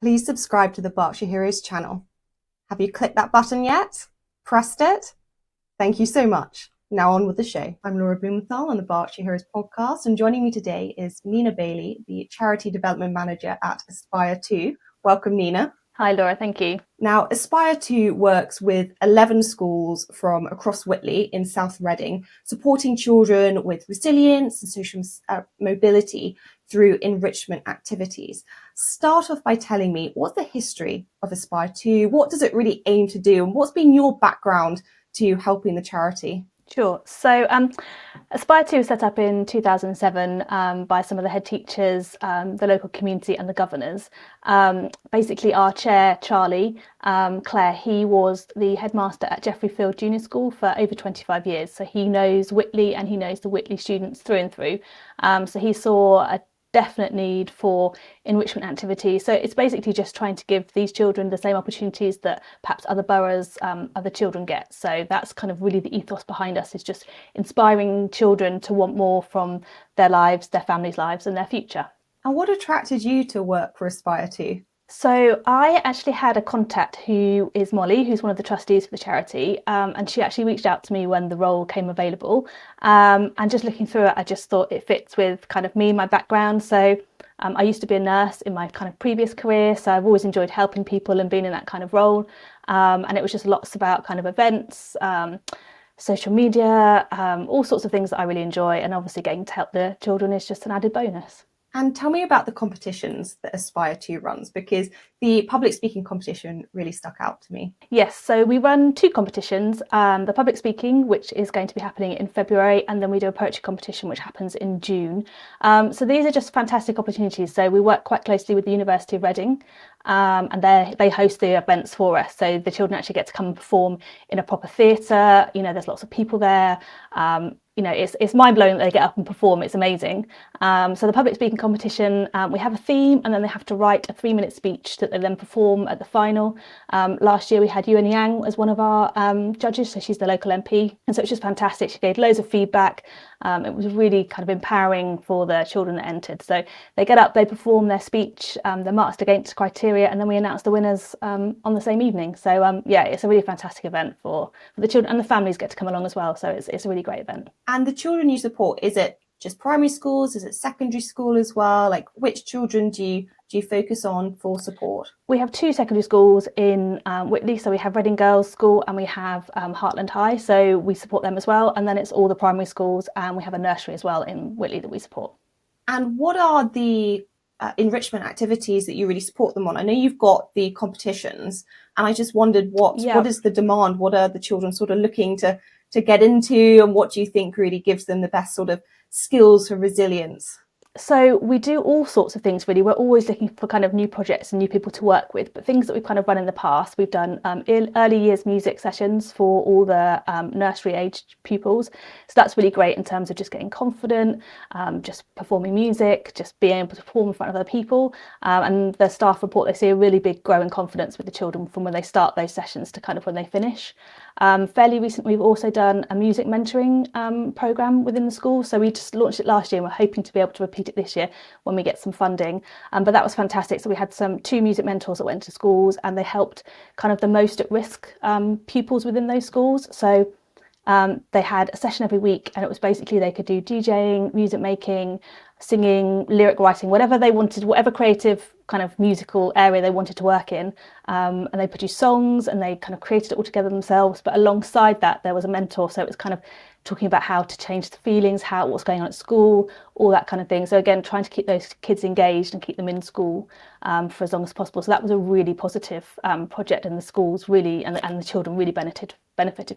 please subscribe to the Berkshire Heroes channel. Have you clicked that button yet? Pressed it? Thank you so much. Now on with the show. I'm Laura Blumenthal on the Berkshire Heroes podcast, and joining me today is Nina Bailey, the Charity Development Manager at Aspire 2. Welcome, Nina. Hi, Laura. Thank you. Now, Aspire 2 works with 11 schools from across Whitley in South Reading, supporting children with resilience and social mobility through enrichment activities. Start off by telling me, what's the history of Aspire 2? What does it really aim to do? And what's been your background to helping the charity? Sure. So Aspire 2 was set up in 2007 by some of the head teachers, the local community and the governors. Basically, our chair, Charlie, Claire, he was the headmaster at Jeffrey Field Junior School for over 25 years. So he knows Whitley and he knows the Whitley students through and through. So he saw a definite need for enrichment activity. So it's basically just trying to give these children the same opportunities that perhaps other boroughs, other children get. So that's kind of really the ethos behind us, is just inspiring children to want more from their lives, their families' lives and their future. And what attracted you to work for Aspire 2? So I actually had a contact who is Molly, who's one of the trustees for the charity, and she actually reached out to me when the role came available. And just looking through it, I just thought it fits with kind of me, my background. So I used to be a nurse in my kind of previous career, so I've always enjoyed helping people and being in that kind of role. And it was just lots about kind of events, social media, all sorts of things that I really enjoy. And obviously getting to help the children is just an added bonus. And tell me about the competitions that Aspire 2 runs, because the public speaking competition really stuck out to me. Yes, so we run two competitions, the public speaking, which is going to be happening in February, and then we do a poetry competition, which happens in June. So these are just fantastic opportunities. So we work quite closely with the University of Reading, and they host the events for us. So the children actually get to come and perform in a proper theatre. You know, there's lots of people there. You know, it's mind-blowing that they get up and perform. It's amazing. So the public speaking competition, we have a theme, and then they have to write a 3-minute speech that they then perform at the final. Last year we had Yuan Yang as one of our judges, so she's the local MP, and so it's just fantastic. She gave loads of feedback. It was really kind of empowering for the children that entered. So they get up, they perform their speech, they're marked against criteria, and then we announce the winners on the same evening. So yeah, it's a really fantastic event for the children, and the families get to come along as well. So it's a really great event. And the children you support, is it just primary schools? Is it secondary school as well? Like, which children do you focus on for support? We have two secondary schools in Whitley. So we have Reading Girls School and we have Heartland High. So we support them as well. And then it's all the primary schools, and we have a nursery as well in Whitley that we support. And what are the enrichment activities that you really support them on? I know you've got the competitions, and I just wondered what is the demand? What are the children sort of looking to get into, and what do you think really gives them the best sort of skills for resilience? So we do all sorts of things, really. We're always looking for kind of new projects and new people to work with, but things that we've kind of run in the past. We've done early years music sessions for all the nursery aged pupils. So that's really great in terms of just getting confident, just performing music, just being able to perform in front of other people. And the staff report, they see a really big growing confidence with the children from when they start those sessions to kind of when they finish. Fairly recently, we've also done a music mentoring programme within the school. So we just launched it last year, and we're hoping to be able to repeat it this year when we get some funding. But that was fantastic. So we had two music mentors that went to schools, and they helped kind of the most at risk pupils within those schools. So they had a session every week, and it was basically they could do DJing, music making, singing, lyric writing, whatever they wanted, whatever creative kind of musical area they wanted to work in. And they produced songs, and they kind of created it all together themselves. But alongside that, there was a mentor. So it was kind of talking about how to change the feelings, what's going on at school, all that kind of thing. So again, trying to keep those kids engaged and keep them in school for as long as possible. So that was a really positive project, and the schools really, and the children really benefited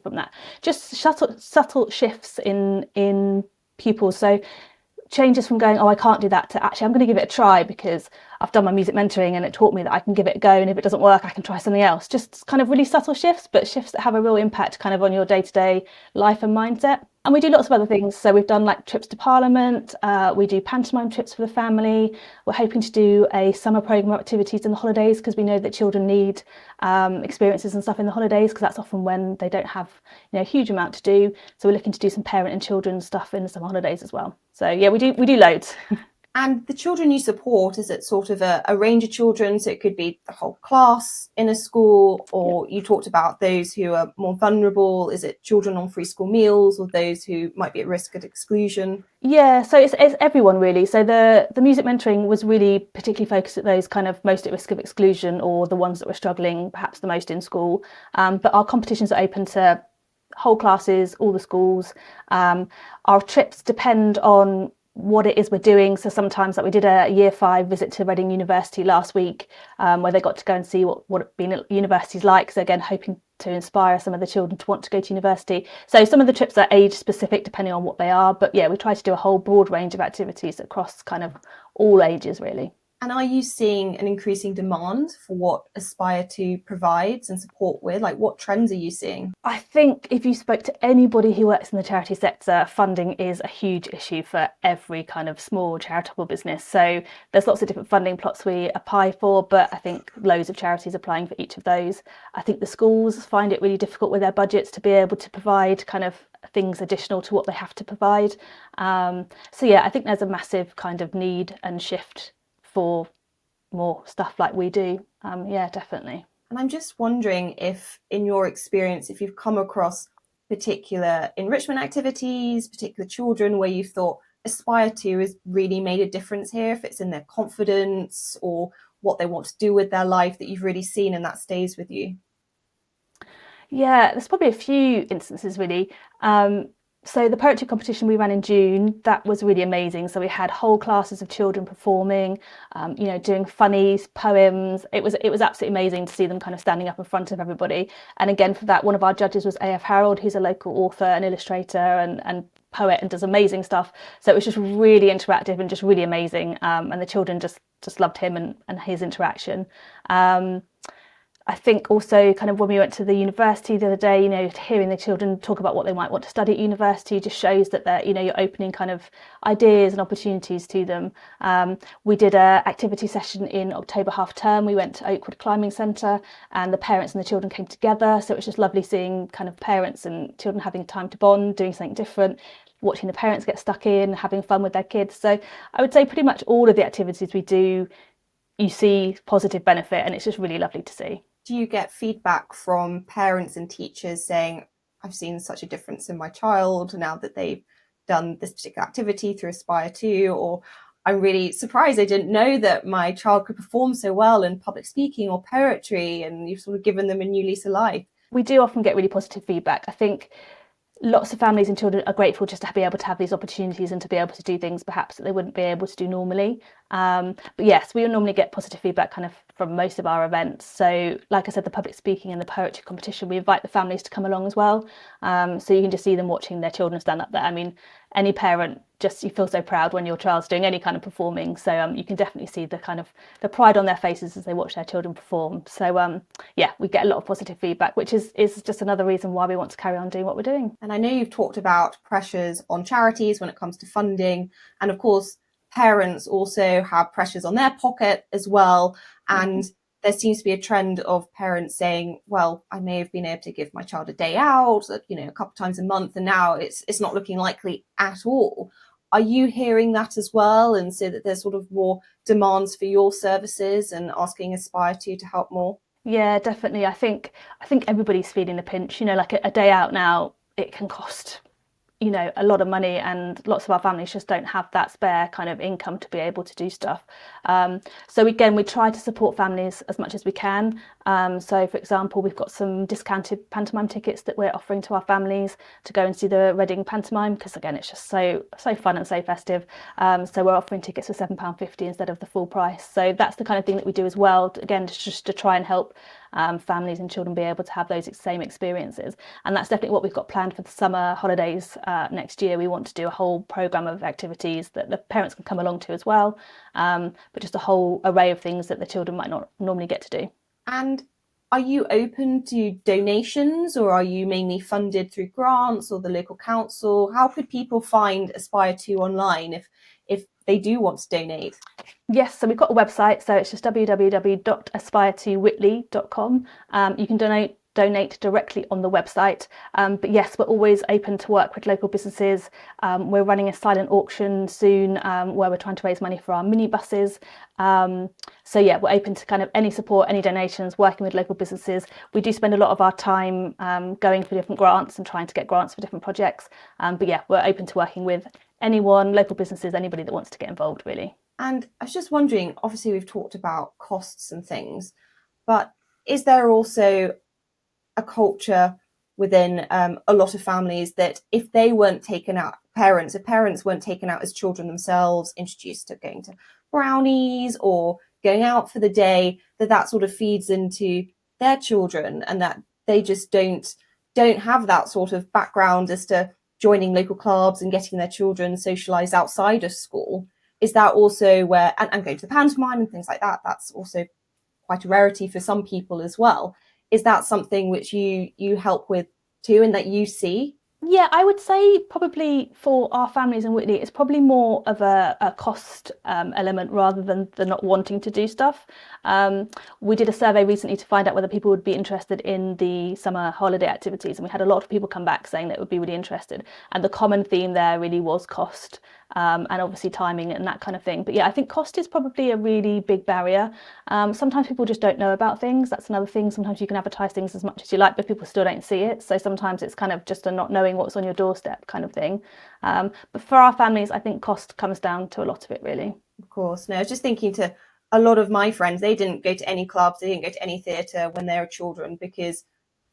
from that. Just subtle shifts in pupils. So changes from going, oh, I can't do that, to actually I'm going to give it a try because I've done my music mentoring and it taught me that I can give it a go, and if it doesn't work I can try something else. Just kind of really subtle shifts, but shifts that have a real impact kind of on your day-to-day life and mindset. And we do lots of other things. So we've done like trips to Parliament, we do pantomime trips for the family. We're hoping to do a summer programme of activities in the holidays, because we know that children need experiences and stuff in the holidays, because that's often when they don't have a huge amount to do. So we're looking to do some parent and children stuff in the summer holidays as well. So yeah, we do loads. And the children you support, is it sort of a range of children? So it could be the whole class in a school, or you talked about those who are more vulnerable. Is it children on free school meals or those who might be at risk of exclusion? Yeah, so it's everyone really. So the music mentoring was really particularly focused at those kind of most at risk of exclusion, or the ones that were struggling perhaps the most in school. But our competitions are open to whole classes, all the schools. Our trips depend on what it is we're doing. So sometimes, like we did a year 5 visit to Reading University last week, where they got to go and see what being at university's like. So again, hoping to inspire some of the children to want to go to university. So some of the trips are age specific depending on what they are. But yeah, we try to do a whole broad range of activities across kind of all ages really. And are you seeing an increasing demand for what Aspire 2 provides and support with? Like, what trends are you seeing? I think if you spoke to anybody who works in the charity sector, funding is a huge issue for every kind of small charitable business. So there's lots of different funding plots we apply for, but I think loads of charities applying for each of those. I think the schools find it really difficult with their budgets to be able to provide kind of things additional to what they have to provide. So yeah, I think there's a massive kind of need and shift for more stuff like we do. Yeah, definitely. And I'm just wondering if, in your experience, if you've come across particular enrichment activities, particular children where you thought Aspire 2 has really made a difference here, if it's in their confidence or what they want to do with their life that you've really seen and that stays with you. Yeah, there's probably a few instances really. So the poetry competition we ran in June, that was really amazing. So we had whole classes of children performing, doing funnies, poems. It was absolutely amazing to see them kind of standing up in front of everybody. And again, for that, one of our judges was A.F. Harold, who's a local author and illustrator and poet and does amazing stuff. So it was just really interactive and just really amazing. And the children just loved him and his interaction. I think also kind of when we went to the university the other day, hearing the children talk about what they might want to study at university just shows that you're opening kind of ideas and opportunities to them. We did a activity session in October half term. We went to Oakwood Climbing Centre and the parents and the children came together. So it was just lovely seeing kind of parents and children having time to bond, doing something different, watching the parents get stuck in, having fun with their kids. So I would say pretty much all of the activities we do, you see positive benefit, and it's just really lovely to see. Do you get feedback from parents and teachers saying, I've seen such a difference in my child now that they've done this particular activity through Aspire 2, or I'm really surprised I didn't know that my child could perform so well in public speaking or poetry, and you've sort of given them a new lease of life? We do often get really positive feedback. I think lots of families and children are grateful just to be able to have these opportunities and to be able to do things perhaps that they wouldn't be able to do normally. But yes, we normally get positive feedback kind of from most of our events. So like I said, the public speaking and the poetry competition, we invite the families to come along as well. So you can just see them watching their children stand up there. I mean, any parent, just you feel so proud when your child's doing any kind of performing. So you can definitely see the kind of the pride on their faces as they watch their children perform. So yeah, we get a lot of positive feedback, which is just another reason why we want to carry on doing what we're doing. And I know you've talked about pressures on charities when it comes to funding, and of course parents also have pressures on their pocket as well. And there seems to be a trend of parents saying, well, I may have been able to give my child a day out, a couple of times a month, and now it's not looking likely at all. Are you hearing that as well? And so that there's sort of more demands for your services and asking Aspire to help more? Yeah, definitely. I think everybody's feeling the pinch. Like a day out now, it can cost a lot of money, and lots of our families just don't have that spare kind of income to be able to do stuff. So again, we try to support families as much as we can. So for example, we've got some discounted pantomime tickets that we're offering to our families to go and see the Reading pantomime, because again, it's just so fun and so festive. So we're offering tickets for £7.50 instead of the full price. So that's the kind of thing that we do as well, again, just to try and help families and children be able to have those same experiences. And that's definitely what we've got planned for the summer holidays next year. We want to do a whole programme of activities that the parents can come along to as well, but just a whole array of things that the children might not normally get to do. And are you open to donations, or are you mainly funded through grants or the local council? How could people find Aspire 2 online if they do want to donate? Yes, so we've got a website, so it's just www.aspire2whitley.com. You can donate donate directly on the website. But yes, we're always open to work with local businesses. We're running a silent auction soon where we're trying to raise money for our minibuses. So yeah, we're open to kind of any support, any donations, working with local businesses. We do spend a lot of our time going for different grants and trying to get grants for different projects. But yeah, we're open to working with anyone, local businesses, anybody that wants to get involved, really. And I was just wondering, obviously we've talked about costs and things, but is there also a culture within a lot of families that if they weren't taken out, if parents weren't taken out as children themselves, introduced to going to brownies or going out for the day, that sort of feeds into their children, and that they just don't have that sort of background as to joining local clubs and getting their children socialized outside of school? Is that also where, and going to the pantomime and things like that, that's also quite a rarity for some people as well. Is that something which you help with too, and that you see? Yeah, I would say probably for our families in Whitley, it's probably more of a cost element rather than the not wanting to do stuff. We did a survey recently to find out whether people would be interested in the summer holiday activities, and we had a lot of people come back saying that would be really interested. And the common theme there really was cost. And obviously timing and that kind of thing. But yeah, I think cost is probably a really big barrier. Sometimes people just don't know about things. That's another thing. Sometimes you can advertise things as much as you like, but people still don't see it. So sometimes it's kind of just a not knowing what's on your doorstep kind of thing. But for our families, I think cost comes down to a lot of it, really. Of course. No, I was just thinking to a lot of my friends, they didn't go to any clubs, they didn't go to any theatre when they were children, because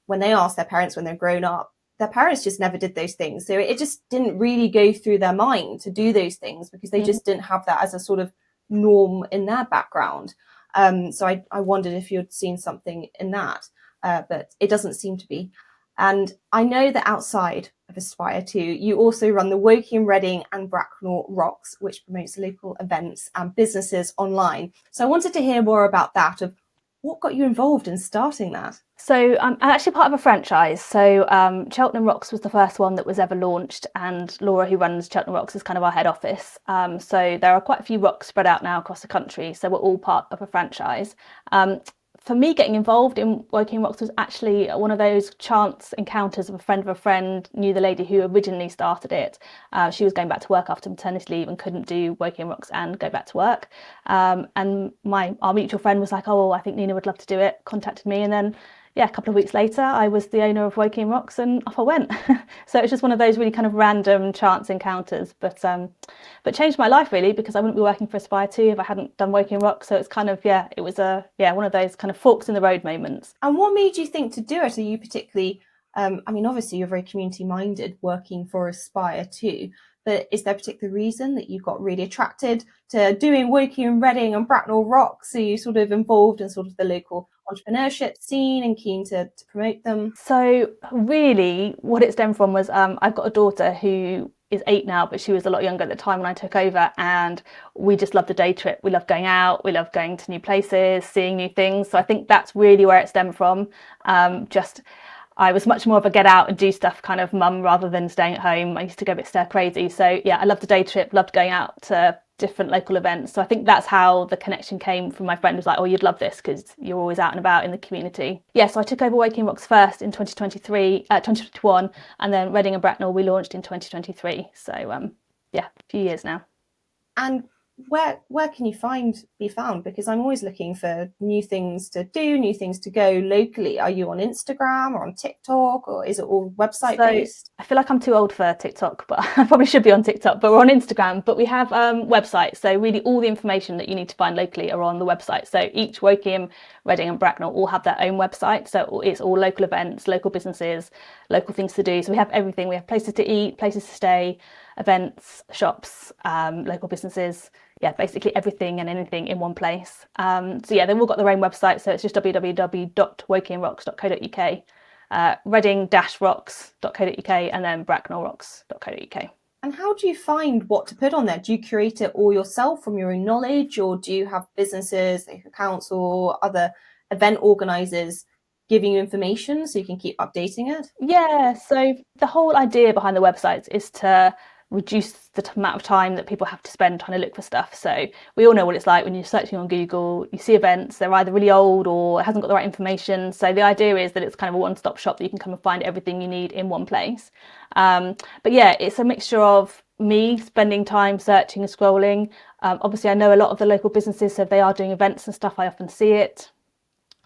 when they asked their parents when they're grown up, their parents just never did those things. So it just didn't really go through their mind to do those things because they just didn't have that as a sort of norm in their background. So I wondered if you'd seen something in that, but it doesn't seem to be. And I know that outside of Aspire 2, you also run the Woking, Reading and Bracknell Rocks, which promotes local events and businesses online. So I wanted to hear more about that, of what got you involved in starting that? So I'm actually part of a franchise. So Cheltenham Rocks was the first one that was ever launched, and Laura, who runs Cheltenham Rocks, is kind of our head office. So there are quite a few rocks spread out now across the country. So we're all part of a franchise. For me, getting involved in Woking Rocks was actually one of those chance encounters of a friend knew the lady who originally started it. She was going back to work after maternity leave and couldn't do Woking Rocks and go back to work. And our mutual friend was like, oh, I think Nina would love to do it, contacted me, and then yeah, a couple of weeks later, I was the owner of Woking Rocks and off I went. So it was just one of those really kind of random chance encounters, but changed my life really, because I wouldn't be working for Aspire 2 if I hadn't done Woking Rocks. So it's kind of, yeah, it was one of those kind of forks in the road moments. And what made you think to do it? Are you particularly, I mean, obviously you're very community minded working for Aspire 2, but is there a particular reason that you got really attracted to doing Woking and Reading and Bracknell Rocks? Are you sort of involved in sort of the local entrepreneurship scene and keen to promote them? So really what it stemmed from was I've got a daughter who is 8 now, but she was a lot younger at the time when I took over, and we just love the day trip. We love going out, we love going to new places, seeing new things. So I think that's really where it stemmed from. I was much more of a get out and do stuff kind of mum rather than staying at home. I used to go a bit stir crazy. So yeah, I loved the day trip, loved going out to different local events. So I think that's how the connection came from. My friend was like, oh, you'd love this because you're always out and about in the community. Yeah, so I took over Woking Rocks first in 2021, and then Reading and Bracknell we launched in 2023. So yeah, a few years now. And where can you be found? Because I'm always looking for new things to do, new things to go locally. Are you on Instagram or on TikTok, or is it all website based? I feel like I'm too old for TikTok, but I probably should be on TikTok. But we're on Instagram. But we have websites, so really all the information that you need to find locally are on the website. So each Woking, Reading and Bracknell all have their own website. So it's all local events, local businesses, local things to do. So we have everything. We have places to eat, places to stay, events, shops, local businesses. Yeah, basically everything and anything in one place. So yeah, they've all got their own website. So it's just www.wokingrocks.co.uk, reading-rocks.co.uk, and then bracknellrocks.co.uk. And how do you find what to put on there? Do you create it all yourself from your own knowledge, or do you have businesses, like a council, other event organisers giving you information so you can keep updating it? Yeah, so the whole idea behind the websites is to reduce the amount of time that people have to spend trying to look for stuff. So we all know what it's like when you're searching on Google, you see events, they're either really old or it hasn't got the right information. So the idea is that it's kind of a one-stop shop that you can come and find everything you need in one place. But yeah, it's a mixture of me spending time searching and scrolling. Obviously, I know a lot of the local businesses, so if they are doing events and stuff, I often see it.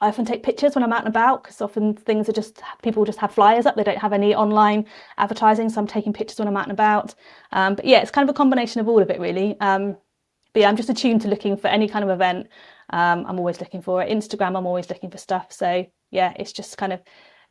I often take pictures when I'm out and about because often things are just, people just have flyers up, they don't have any online advertising, so I'm taking pictures when I'm out and about. But yeah, it's kind of a combination of all of it really. But yeah, I'm just attuned to looking for any kind of event. I'm always looking for it. Instagram, I'm always looking for stuff. So yeah, it's just kind of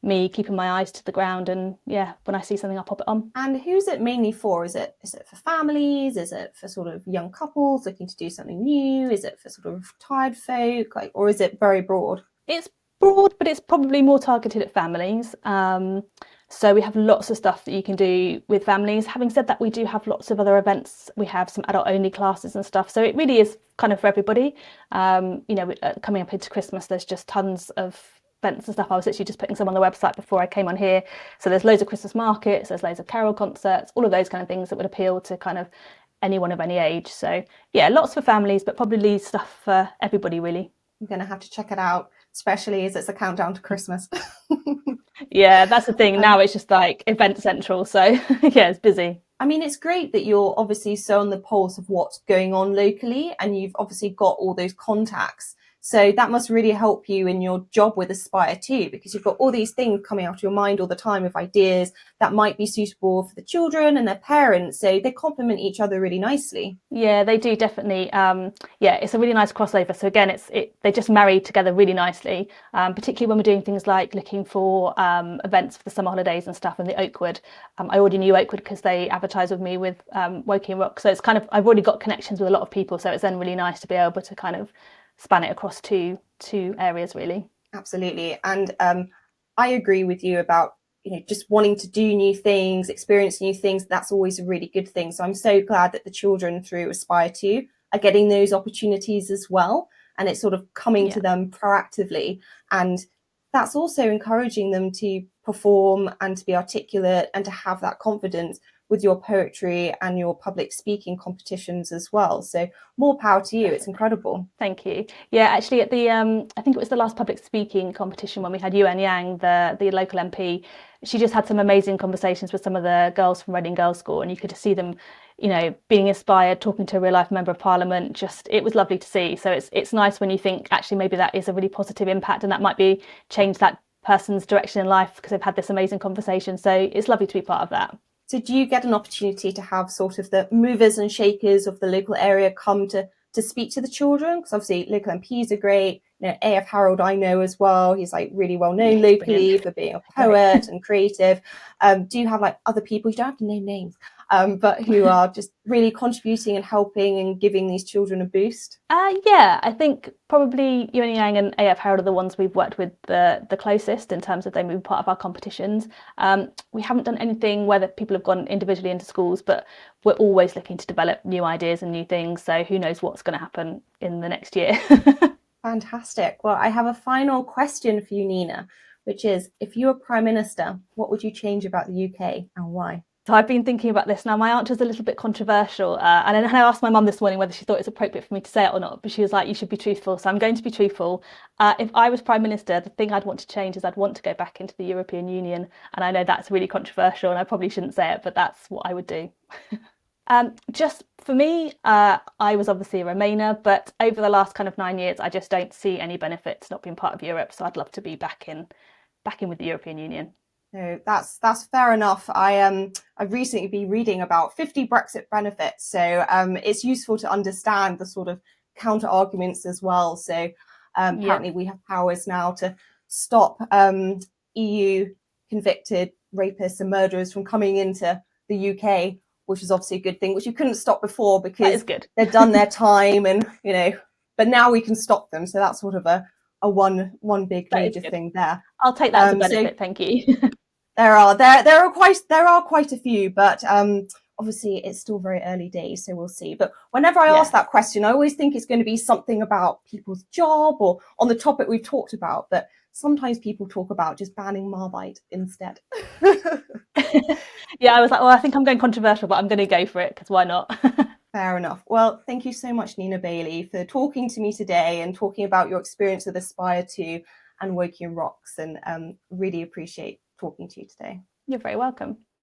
me keeping my eyes to the ground, and yeah, when I see something, I'll pop it on. And who's it mainly for? Is it for families? Is it for sort of young couples looking to do something new? Is it for sort of retired folk? Or is it very broad? It's broad, but it's probably more targeted at families. So we have lots of stuff that you can do with families. Having said that, we do have lots of other events. We have some adult only classes and stuff. So it really is kind of for everybody. Coming up into Christmas, there's just tons of events and stuff. I was actually just putting some on the website before I came on here. So there's loads of Christmas markets, there's loads of carol concerts, all of those kind of things that would appeal to kind of anyone of any age. So yeah, lots for families, but probably stuff for everybody really. I'm going to have to check it out, especially as it's a countdown to Christmas. Yeah, that's the thing. Now it's just like event central. So yeah, it's busy. I mean, it's great that you're obviously so on the pulse of what's going on locally, and you've obviously got all those contacts. So that must really help you in your job with Aspire too, because you've got all these things coming out of your mind all the time of ideas that might be suitable for the children and their parents. So they complement each other really nicely. Yeah, they do definitely. Yeah, it's a really nice crossover. So again, they just marry together really nicely, particularly when we're doing things like looking for events for the summer holidays and stuff in the Oakwood. I already knew Oakwood because they advertise with me with Woking Rock. So it's kind of, I've already got connections with a lot of people. So it's then really nice to be able to kind of span it across two areas really. Absolutely. And I agree with you about just wanting to do new things, experience new things. That's always a really good thing. So I'm so glad that the children through Aspire 2 are getting those opportunities as well, and it's sort of coming to them proactively, and that's also encouraging them to perform and to be articulate and to have that confidence with your poetry and your public speaking competitions as well. So more power to you. It's incredible. Thank you. Yeah, actually at the I think it was the last public speaking competition when we had Yuan Yang, the local MP, she just had some amazing conversations with some of the girls from Reading Girls' School, and you could see them, being inspired, talking to a real life member of parliament. Just, it was lovely to see. So it's nice when you think actually maybe that is a really positive impact and that might be change that person's direction in life because they've had this amazing conversation. So it's lovely to be part of that. So do you get an opportunity to have sort of the movers and shakers of the local area come to speak to the children? Because obviously local MPs are great. AF Harold I know as well. He's like really well known locally for being a poet and creative. Do you have like other people, you don't have to name names, but who are just really contributing and helping and giving these children a boost? Yeah, I think probably Yuan Yang and AF Harold are the ones we've worked with the closest in terms of they move part of our competitions. We haven't done anything where people have gone individually into schools, but we're always looking to develop new ideas and new things. So who knows what's going to happen in the next year. Fantastic. Well, I have a final question for you, Nina, which is, if you were Prime Minister, what would you change about the UK and why? So I've been thinking about this now. My answer is a little bit controversial. And then I asked my mum this morning whether she thought it was appropriate for me to say it or not. But she was like, you should be truthful. So I'm going to be truthful. If I was Prime Minister, the thing I'd want to change is I'd want to go back into the European Union. And I know that's really controversial and I probably shouldn't say it, but that's what I would do. Just for me, I was obviously a Remainer, but over the last kind of 9 years, I just don't see any benefits not being part of Europe. So I'd love to be back in with the European Union. No, that's fair enough. I've recently been reading about 50 Brexit benefits, so it's useful to understand the sort of counter arguments as well. So apparently we have powers now to stop EU convicted rapists and murderers from coming into the UK, which is obviously a good thing, which you couldn't stop before because they've done their time, and but now we can stop them. So that's sort of a one big major thing there. I'll take that as a benefit. Thank you. There are quite a few, but obviously it's still very early days, so we'll see. But whenever I Yeah. ask that question, I always think it's going to be something about people's job or on the topic we've talked about. But sometimes people talk about just banning Marmite instead. Yeah, I was like, well, I think I'm going controversial, but I'm going to go for it because why not? Fair enough. Well, thank you so much, Nina Bailey, for talking to me today and talking about your experience with Aspire 2 and Woking Rocks, and really appreciate talking to you today. You're very welcome.